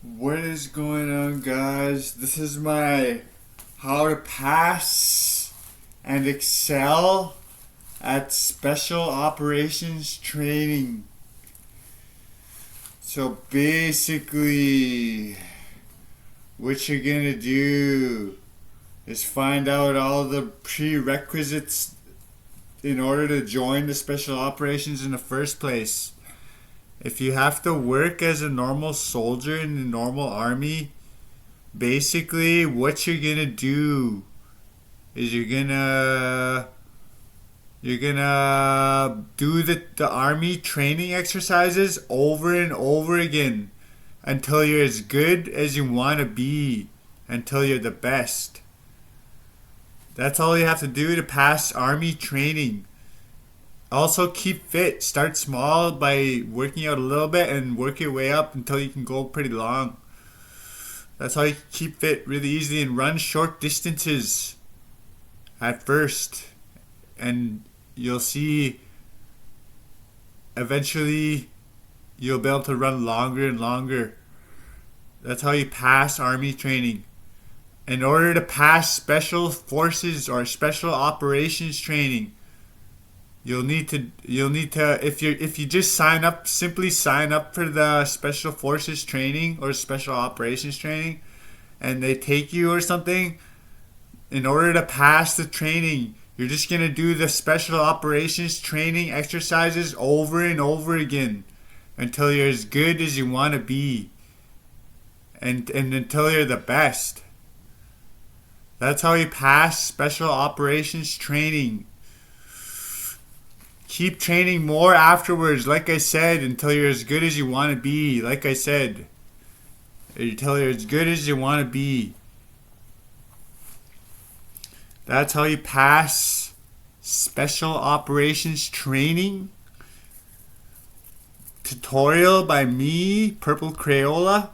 What is going on, guys? This is my how to pass and excel at special operations training. So basically, what you're gonna do is find out all the prerequisites in order to join the special operations in the first place. If you have to work as a normal soldier in the normal army, basically what you're gonna do is you're gonna do the army training exercises over and over again until you're as good as you want to be, until you're the best. That's all you have to do to pass army training. Also, keep fit. Start small by working out a little bit and work your way up until you can go pretty long. That's how you keep fit really easy, and run short distances at first. And you'll see eventually you'll be able to run longer and longer. That's how you pass army training. In order to pass special forces or special operations training, You'll need to if you just simply sign up for the special forces training or special operations training and they take you or something. In order to pass the training, you're just going to do the special operations training exercises over and over again until you're as good as you want to be, and until you're the best. That's how you pass special operations training. Keep training more afterwards, like I said, until you're as good as you want to be. Like I said, until you're as good as you want to be. That's how you pass special operations training. Tutorial by me, Purple Crayola.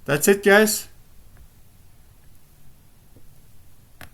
That's it, guys.